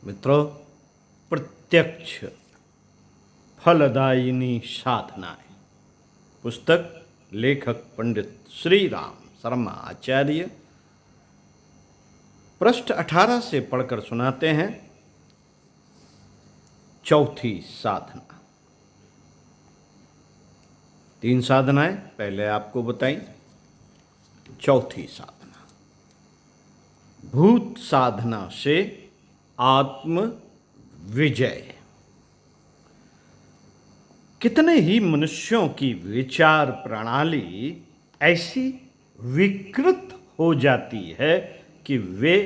मित्रों, प्रत्यक्ष फलदायिनी साधनाएं पुस्तक लेखक पंडित श्री राम शर्मा आचार्य पृष्ठ 18 से पढ़कर सुनाते हैं। चौथी साधना। 3 साधनाएं पहले आपको बताई। चौथी साधना भूत साधना से आत्म विजय। कितने ही मनुष्यों की विचार प्रणाली ऐसी विकृत हो जाती है कि वे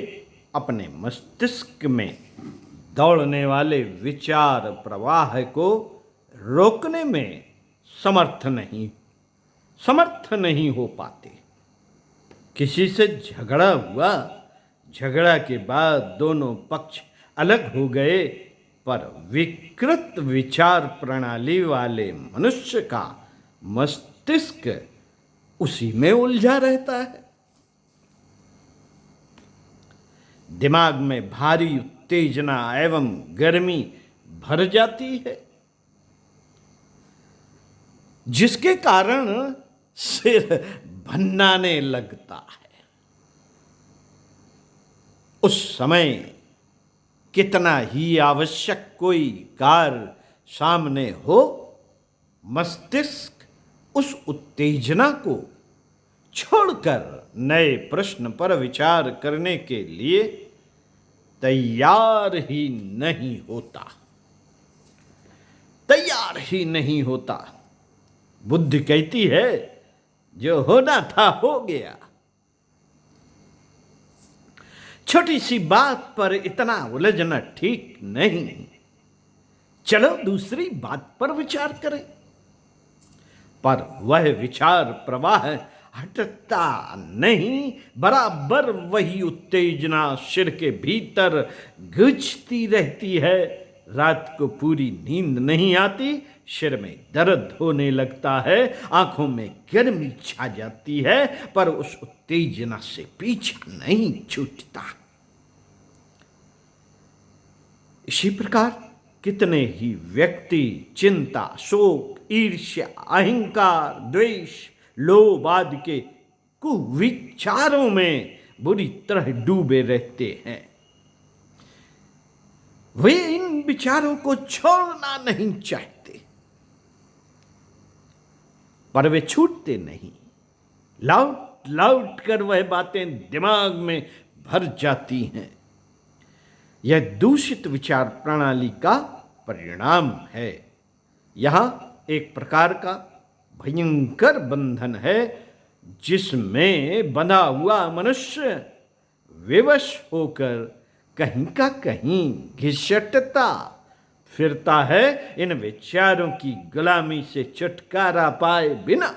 अपने मस्तिष्क में दौड़ने वाले विचार प्रवाह को रोकने में समर्थ नहीं हो पाते। किसी से झगड़ा हुआ, झगड़ा के बाद दोनों पक्ष अलग हो गए, पर विकृत विचार प्रणाली वाले मनुष्य का मस्तिष्क उसी में उलझा रहता है। दिमाग में भारी उत्तेजना एवं गर्मी भर जाती है, जिसके कारण सिर भन्नाने लगता है। उस समय कितना ही आवश्यक कोई कार्य सामने हो, मस्तिष्क उस उत्तेजना को छोड़कर नए प्रश्न पर विचार करने के लिए तैयार ही नहीं होता। बुद्धि कहती है जो होना था हो गया। छोटी सी बात पर इतना उलझना ठीक नहीं। चलो दूसरी बात पर विचार करें। पर वह विचार प्रवाह हटता नहीं, बराबर वही उत्तेजना सिर के भीतर गुजती रहती है। रात को पूरी नींद नहीं आती, सिर में दर्द होने लगता है, आंखों में गर्मी छा जाती है, पर उस उत्तेजना से पीछा नहीं छूटता। इसी प्रकार कितने ही व्यक्ति चिंता, शोक, ईर्ष्या, अहंकार, द्वेष, लोभ आदि के कुविचारों में बुरी तरह डूबे रहते हैं। वे इन विचारों को छोड़ना नहीं चाहते, पर वे छूटते नहीं। लौट लौट कर वह बातें दिमाग में भर जाती हैं। यह दूषित विचार प्रणाली का परिणाम है। यहां एक प्रकार का भयंकर बंधन है, जिसमें बंधा हुआ मनुष्य विवश होकर कहीं का कहीं घिसटता फिरता है। इन विचारों की गुलामी से छुटकारा पाए बिना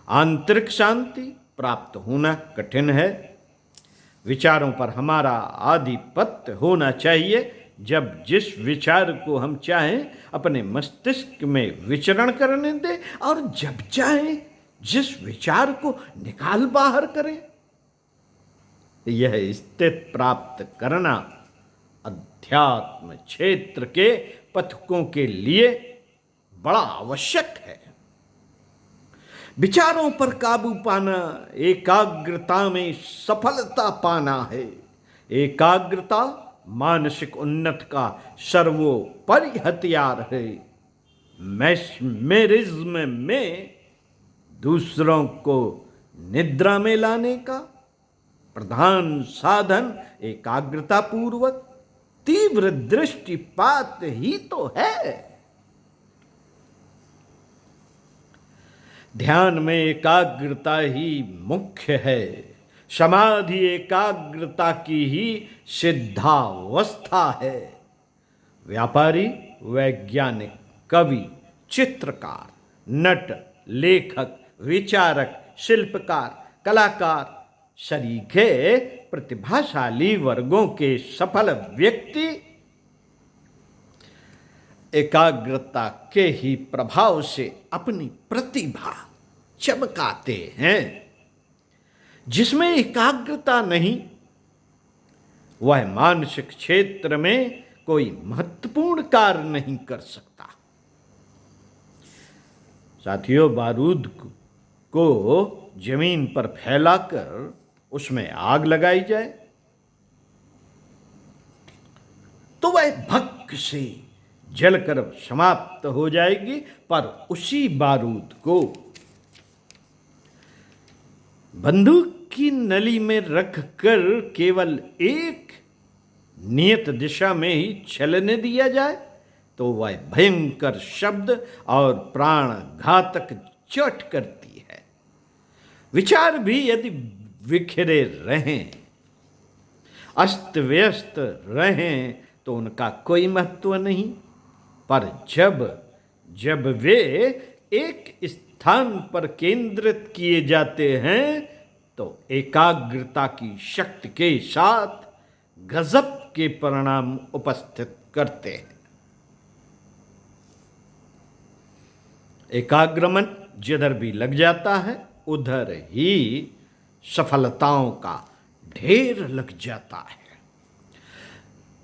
आंतरिक शांति प्राप्त होना कठिन है। विचारों पर हमारा आधिपत्य होना चाहिए। जब जिस विचार को हम चाहें अपने मस्तिष्क में विचरण करने दें, और जब चाहें जिस विचार को निकाल बाहर करें। यह स्थिति प्राप्त करना अध्यात्म क्षेत्र के पथिकों के लिए बड़ा आवश्यक है। विचारों पर काबू पाना एकाग्रता में सफलता पाना है। एकाग्रता मानसिक उन्नति का सर्वोपरि हथियार है। मैस्मेरिज्म में दूसरों को निद्रा में लाने का प्रधान साधन एकाग्रता पूर्वक तीव्र दृष्टिपात ही तो है। ध्यान में एकाग्रता ही मुख्य है। समाधि एकाग्रता की ही सिद्धावस्था है। व्यापारी, वैज्ञानिक, कवि, चित्रकार, नट, लेखक, विचारक, शिल्पकार, कलाकार, सरीखे प्रतिभाशाली वर्गों के सफल व्यक्ति एकाग्रता के ही प्रभाव से अपनी प्रतिभा चमकाते हैं। जिसमें एकाग्रता नहीं, वह मानसिक क्षेत्र में कोई महत्वपूर्ण कार्य नहीं कर सकता। साथियों, बारूद को जमीन पर फैलाकर उसमें आग लगाई जाए तो वह भस्म से जलकर समाप्त हो जाएगी, पर उसी बारूद को बंदूक की नली में रखकर केवल एक नियत दिशा में ही चलने दिया जाए तो वह भयंकर शब्द और प्राण घातक चोट करती है। विचार भी यदि बिखरे रहें, अस्त व्यस्त रहें, तो उनका कोई महत्व नहीं, पर जब वे एक स्थान पर केंद्रित किए जाते हैं तो एकाग्रता की शक्ति के साथ गजब के परिणाम उपस्थित करते हैं। एकाग्र मन जिधर भी लग जाता है उधर ही सफलताओं का ढेर लग जाता है।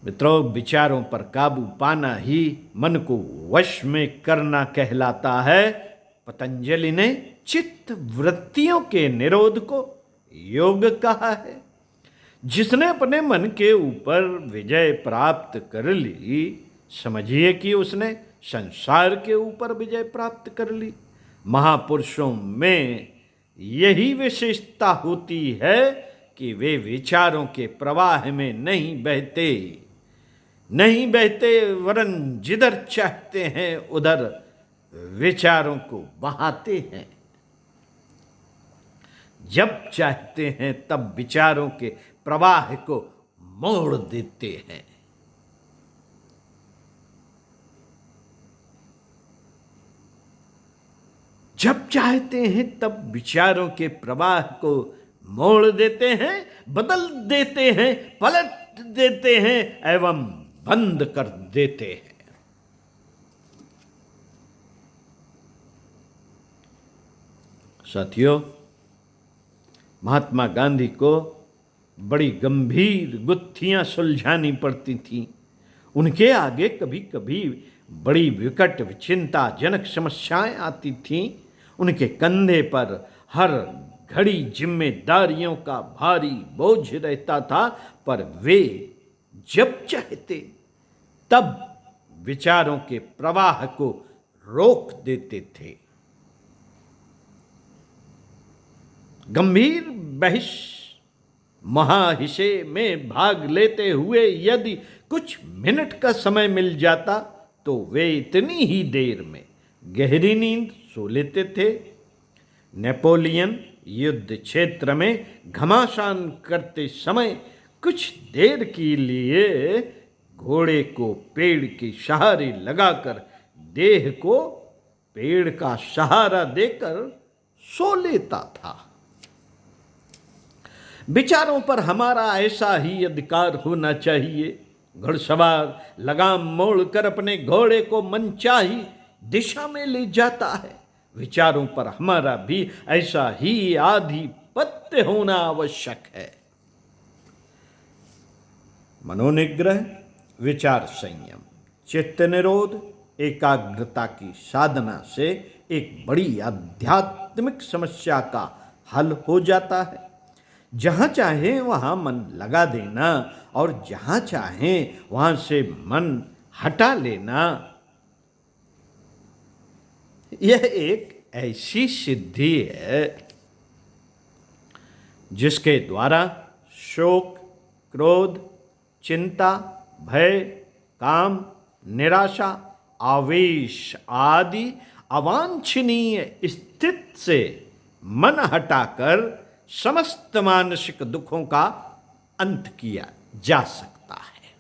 मित्रों, विचारों पर काबू पाना ही मन को वश में करना कहलाता है। पतंजलि ने चित्त वृत्तियों के निरोध को योग कहा है। जिसने अपने मन के ऊपर विजय प्राप्त कर ली, समझिए कि उसने संसार के ऊपर विजय प्राप्त कर ली। महापुरुषों में यही विशेषता होती है कि वे विचारों के प्रवाह में नहीं बहते, वरन जिधर चाहते हैं उधर विचारों को बहाते हैं। जब चाहते हैं तब विचारों के प्रवाह को मोड़ देते हैं। जब चाहते हैं तब विचारों के प्रवाह को मोड़ देते हैं, बदल देते हैं, पलट देते हैं एवं बंद कर देते हैं। साथियों, महात्मा गांधी को बड़ी गंभीर गुत्थियां सुलझानी पड़ती थीं। उनके आगे कभी कभी बड़ी विकट चिंताजनक समस्याएं आती थीं। उनके कंधे पर हर घड़ी जिम्मेदारियों का भारी बोझ रहता था, पर वे जब चाहते तब विचारों के प्रवाह को रोक देते थे। गंभीर बहस महाहिसे में भाग लेते हुए यदि कुछ मिनट का समय मिल जाता तो वे इतनी ही देर में गहरी नींद सो लेते थे। नेपोलियन युद्ध क्षेत्र में घमासान करते समय कुछ देर के लिए घोड़े को पेड़ के सहारे लगाकर देह को पेड़ का सहारा देकर सो लेता था। विचारों पर हमारा ऐसा ही अधिकार होना चाहिए। घुड़सवार लगाम मोड़कर अपने घोड़े को मनचाही दिशा में ले जाता है। विचारों पर हमारा भी ऐसा ही आधिपत्य होना आवश्यक है। मनोनिग्रह, विचार संयम, चित्त निरोध, एकाग्रता की साधना से एक बड़ी आध्यात्मिक समस्या का हल हो जाता है। जहाँ चाहे वहाँ मन लगा देना और जहाँ चाहे वहाँ से मन हटा लेना, यह एक ऐसी सिद्धि है जिसके द्वारा शोक, क्रोध, चिंता, भय, काम, निराशा, आवेश आदि अवांछनीय स्थिति से मन हटाकर समस्त मानसिक दुखों का अंत किया जा सकता है।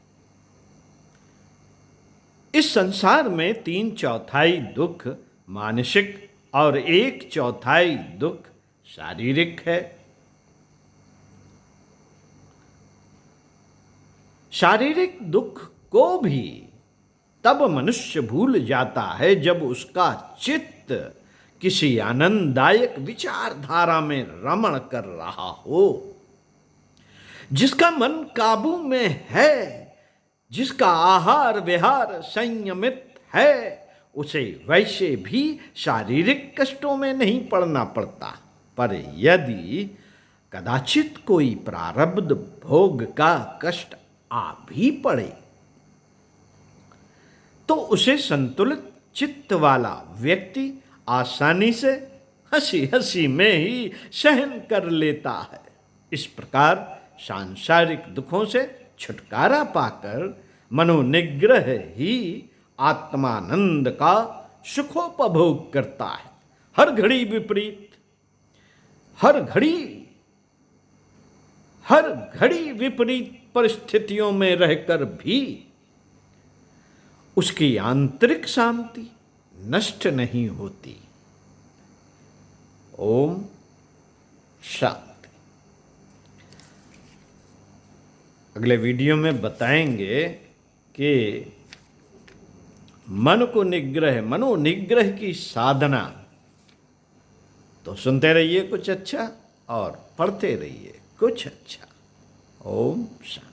इस संसार में 3/4 दुख मानसिक और 1/4 दुख शारीरिक है। शारीरिक दुख को भी तब मनुष्य भूल जाता है जब उसका चित्त किसी आनंददायक विचारधारा में रमण कर रहा हो। जिसका मन काबू में है, जिसका आहार विहार संयमित है, उसे वैसे भी शारीरिक कष्टों में नहीं पड़ना पड़ता। पर यदि कदाचित कोई प्रारब्ध भोग का कष्ट आ भी पड़े तो उसे संतुलित चित्त वाला व्यक्ति आसानी से हंसी हंसी में ही सहन कर लेता है। इस प्रकार सांसारिक दुखों से छुटकारा पाकर मनोनिग्रह ही आत्मानंद का सुखोपभोग करता है। हर घड़ी विपरीत, हर घड़ी विपरीत परिस्थितियों में रहकर भी उसकी आंतरिक शांति नष्ट नहीं होती। ओम शांति। अगले वीडियो में बताएंगे कि मन को निग्रह, मनोनिग्रह की साधना। तो सुनते रहिए कुछ अच्छा और पढ़ते रहिए कुछ अच्छा। ओम शांति।